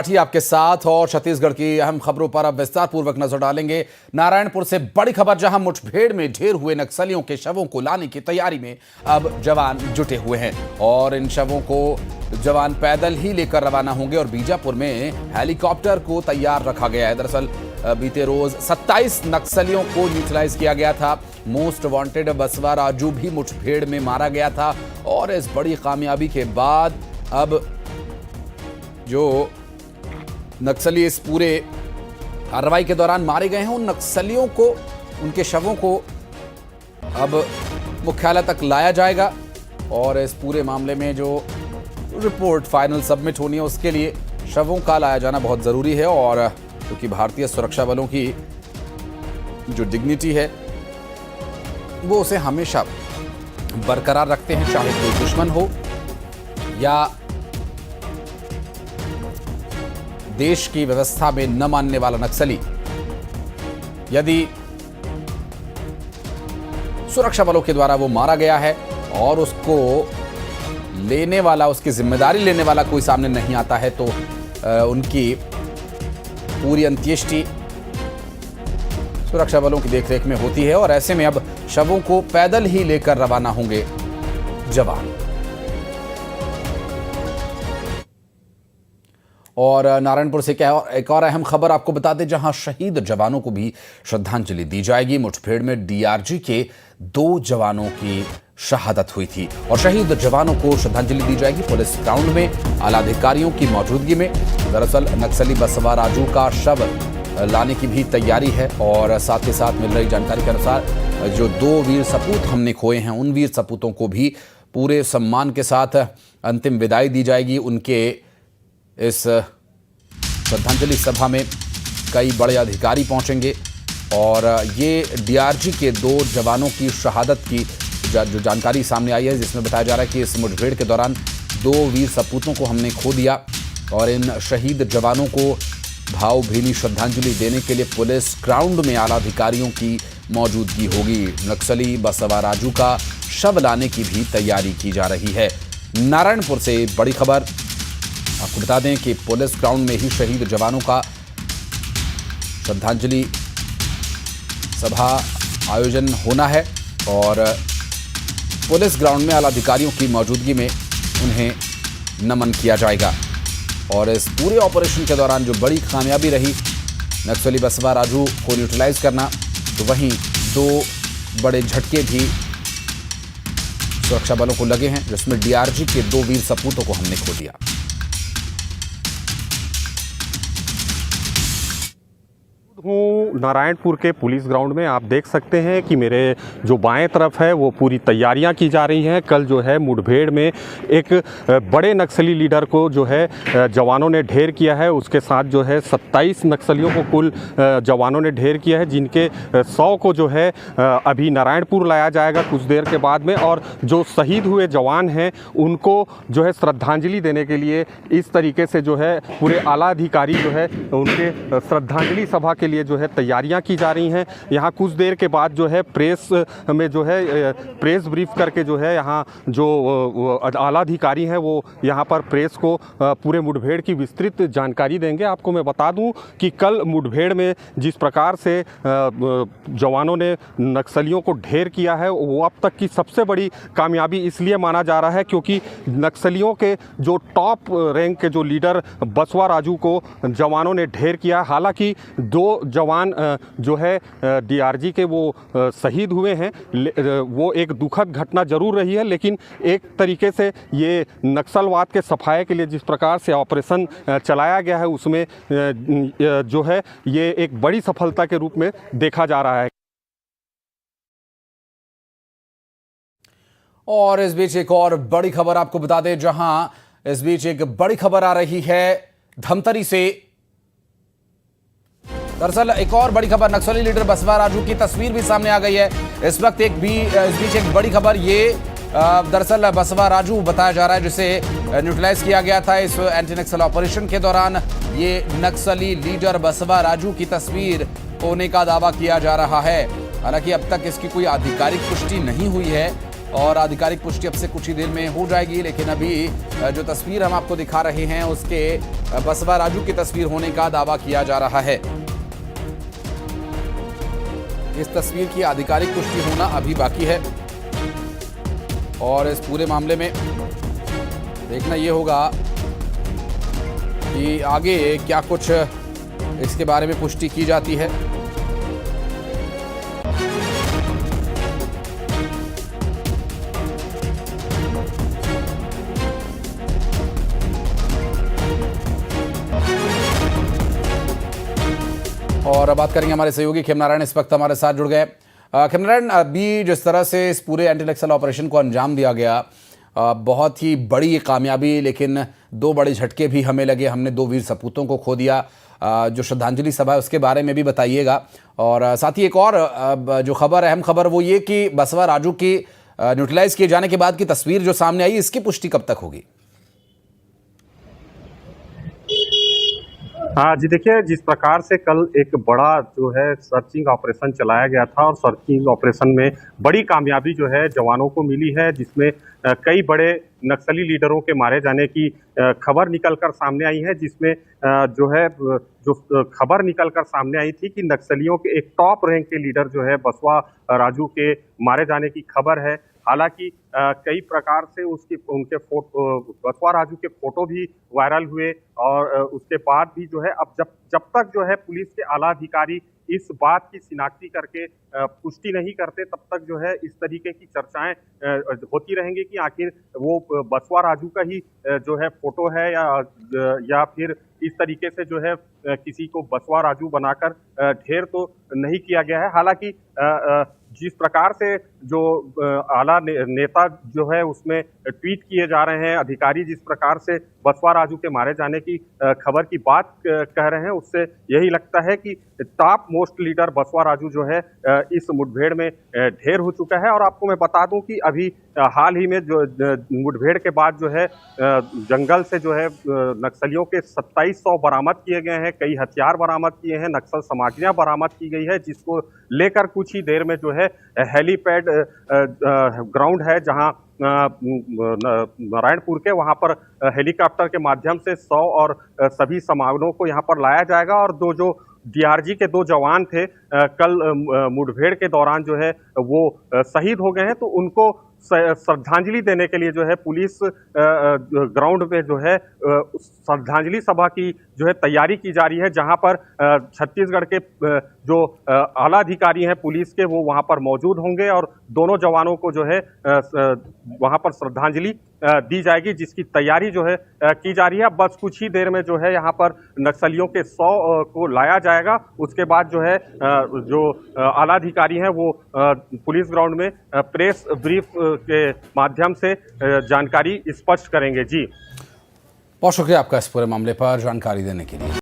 आपके साथ और छत्तीसगढ़ की अहम खबरों पर अब विस्तार पूर्वक नजर डालेंगे। नारायणपुर से बड़ी खबर, जहां मुठभेड़ में ढेर हुए नक्सलियों के शवों को लाने की तैयारी में अब जवान जुटे हुए हैं और इन शवों को जवान पैदल ही लेकर रवाना होंगे और बीजापुर में हेलीकॉप्टर को तैयार रखा गया है। दरअसल बीते रोज 27 नक्सलियों को न्यूट्रलाइज किया गया था। मोस्ट वांटेड बसवा राजू भी मुठभेड़ में मारा गया था और इस बड़ी कामयाबी के बाद अब जो नक्सली इस पूरे कार्रवाई के दौरान मारे गए हैं, उन नक्सलियों को, उनके शवों को अब मुख्यालय तक लाया जाएगा और इस पूरे मामले में जो रिपोर्ट फाइनल सबमिट होनी है उसके लिए शवों का लाया जाना बहुत ज़रूरी है। और क्योंकि भारतीय सुरक्षा बलों की जो डिग्निटी है वो उसे हमेशा बरकरार रखते हैं, चाहे कोई दुश्मन हो या देश की व्यवस्था में न मानने वाला नक्सली। यदि सुरक्षा बलों के द्वारा वो मारा गया है और उसको लेने वाला, उसकी जिम्मेदारी लेने वाला कोई सामने नहीं आता है तो उनकी पूरी अंत्येष्टि सुरक्षा बलों की देखरेख में होती है और ऐसे में अब शवों को पैदल ही लेकर रवाना होंगे जवान। और नारायणपुर से क्या एक और अहम खबर आपको बता दें, जहां शहीद जवानों को भी श्रद्धांजलि दी जाएगी। मुठभेड़ में डीआरजी के 2 जवानों की शहादत हुई थी और शहीद जवानों को श्रद्धांजलि दी जाएगी पुलिस ग्राउंड में आला अधिकारियों की मौजूदगी में। दरअसल नक्सली बसवा राजू का शव लाने की भी तैयारी है और साथ ही साथ मिल रही जानकारी के अनुसार जो 2 वीर सपूत हमने खोए हैं, उन वीर सपूतों को भी पूरे सम्मान के साथ अंतिम विदाई दी जाएगी। उनके इस श्रद्धांजलि सभा में कई बड़े अधिकारी पहुंचेंगे और ये डीआरजी के 2 जवानों की शहादत की जो जानकारी सामने आई है, जिसमें बताया जा रहा है कि इस मुठभेड़ के दौरान 2 वीर सपूतों को हमने खो दिया और इन शहीद जवानों को भावभीनी श्रद्धांजलि देने के लिए पुलिस ग्राउंड में आला अधिकारियों की मौजूदगी होगी। नक्सली बसवा राजू का शव लाने की भी तैयारी की जा रही है। नारायणपुर से बड़ी खबर आपको बता दें कि पुलिस ग्राउंड में ही शहीद जवानों का श्रद्धांजलि सभा आयोजन होना है और पुलिस ग्राउंड में आला अधिकारियों की मौजूदगी में उन्हें नमन किया जाएगा। और इस पूरे ऑपरेशन के दौरान जो बड़ी कामयाबी रही नक्सली बसवा राजू को न्यूट्रलाइज करना, तो वहीं 2 बड़े झटके भी सुरक्षा बलों को लगे हैं, जिसमें डीआरजी के 2 वीर सपूतों को हमने खो दिया। हूँ नारायणपुर के पुलिस ग्राउंड में। आप देख सकते हैं कि मेरे जो बाएं तरफ है वो पूरी तैयारियां की जा रही हैं। कल जो है मुठभेड़ में एक बड़े नक्सली लीडर को जो है जवानों ने ढेर किया है। उसके साथ जो है 27 नक्सलियों को कुल जवानों ने ढेर किया है, जिनके 100 को जो है अभी नारायणपुर लाया जाएगा कुछ देर के बाद में। और जो शहीद हुए जवान हैं उनको जो है श्रद्धांजलि देने के लिए इस तरीके से जो है पूरे आला अधिकारी जो है उनके श्रद्धांजलि सभा के लिए जो है तैयारियां की जा रही हैं। यहाँ कुछ देर के बाद जो है प्रेस में जो है प्रेस ब्रीफ करके जो है यहाँ जो आला अधिकारी हैं वो यहाँ पर प्रेस को पूरे मुठभेड़ की विस्तृत जानकारी देंगे। आपको मैं बता दूं कि कल मुठभेड़ में जिस प्रकार से जवानों ने नक्सलियों को ढेर किया है वो अब तक की सबसे बड़ी कामयाबी इसलिए माना जा रहा है क्योंकि नक्सलियों के जो टॉप रैंक के जो लीडर बसवा राजू को जवानों ने ढेर किया। हालांकि 2 जवान जो है डीआरजी के वो शहीद हुए हैं, वो एक दुखद घटना जरूर रही है, लेकिन एक तरीके से ये नक्सलवाद के सफाये के लिए जिस प्रकार से ऑपरेशन चलाया गया है उसमें जो है ये एक बड़ी सफलता के रूप में देखा जा रहा है। और इस बीच एक और बड़ी खबर आपको बता दें, जहां इस बीच एक बड़ी खबर आ रही है धमतरी से। दरअसल एक और बड़ी खबर, नक्सली लीडर बसवा राजू की तस्वीर भी सामने आ गई है। इस वक्त इस बीच एक बड़ी खबर, ये दरअसल बसवा राजू बताया जा रहा है जिसे न्यूट्रलाइज किया गया था इस एंटी नक्सल ऑपरेशन के दौरान। ये नक्सली लीडर बसवा राजू की तस्वीर होने का दावा किया जा रहा है। हालांकि अब तक इसकी कोई आधिकारिक पुष्टि नहीं हुई है और आधिकारिक पुष्टि अब से कुछ ही देर में हो जाएगी। लेकिन अभी जो तस्वीर हम आपको दिखा रहे हैं उसके बसवा राजू की तस्वीर होने का दावा किया जा रहा है। इस तस्वीर की आधिकारिक पुष्टि होना अभी बाकी है और इस पूरे मामले में देखना ये होगा कि आगे क्या कुछ इसके बारे में पुष्टि की जाती है। और बात करेंगे हमारे सहयोगी खेमनारायण इस वक्त हमारे साथ जुड़ गए। खेमनारायण, अभी जिस तरह से इस पूरे एंटी नक्सल ऑपरेशन को अंजाम दिया गया, बहुत ही बड़ी कामयाबी, लेकिन दो बड़े झटके भी हमें लगे। हमने दो वीर सपूतों को खो दिया। जो श्रद्धांजलि सभा है उसके बारे में भी बताइएगा। और साथ ही एक और जो खबर, अहम खबर, वो ये कि बसवा राजू की न्यूट्रलाइज किए जाने के बाद की तस्वीर जो सामने आई, इसकी पुष्टि कब तक होगी? हाँ जी, देखिए, जिस प्रकार से कल एक बड़ा जो है सर्चिंग ऑपरेशन चलाया गया था और सर्चिंग ऑपरेशन में बड़ी कामयाबी जो है जवानों को मिली है, जिसमें कई बड़े नक्सली लीडरों के मारे जाने की खबर निकलकर सामने आई है, जिसमें जो खबर निकलकर सामने आई थी कि नक्सलियों के एक टॉप रैंक के लीडर जो है बसवा राजू के मारे जाने की खबर है। हालांकि कई प्रकार से उनके फोटो, बसवा राजू के फोटो भी वायरल हुए और उसके बाद भी जो है अब जब तक जो है पुलिस के आला अधिकारी इस बात की शिनाख्ती करके पुष्टि नहीं करते, तब तक जो है इस तरीके की चर्चाएं होती रहेंगी कि आखिर वो बसवा राजू का ही जो है फोटो है या फिर इस तरीके से जो है किसी को बसवा राजू बनाकर ढेर तो नहीं किया गया है। हालांकि जिस प्रकार से जो आला नेता जो है उसमें ट्वीट किए जा रहे हैं, अधिकारी जिस प्रकार से बसवा राजू के मारे जाने की खबर की बात कह रहे हैं, उससे यही लगता है कि टॉप मोस्ट लीडर बसवा राजू जो है इस मुठभेड़ में ढेर हो चुका है। और आपको मैं बता दूं कि अभी हाल ही में जो मुठभेड़ के बाद जो है जंगल से जो है नक्सलियों के 2700 बरामद किए गए हैं, कई हथियार बरामद किए हैं, नक्सल सामग्रियां बरामद की गई है, जिसको लेकर कुछ ही देर में जो है हेलीपैड ग्राउंड है जहां नारायणपुर के, वहां पर हेलीकॉप्टर के माध्यम से 100 और सभी सामानों को यहां पर लाया जाएगा। और जो डीआरजी के 2 जवान थे कल मुठभेड़ के दौरान जो है वो शहीद हो गए हैं, तो उनको श्रद्धांजलि देने के लिए जो है पुलिस ग्राउंड पे जो है श्रद्धांजलि सभा की जो है तैयारी की जा रही है, जहां पर छत्तीसगढ़ के जो आला अधिकारी हैं पुलिस के, वो वहां पर मौजूद होंगे और दोनों जवानों को जो है वहां पर श्रद्धांजलि दी जाएगी, जिसकी तैयारी जो है की जा रही है। बस कुछ ही देर में जो है यहाँ पर नक्सलियों के 100 को लाया जाएगा। उसके बाद जो है जो आला अधिकारी हैं वो पुलिस ग्राउंड में प्रेस ब्रीफ के माध्यम से जानकारी स्पष्ट करेंगे। जी, बहुत शुक्रिया आपका इस पूरे मामले पर जानकारी देने के लिए।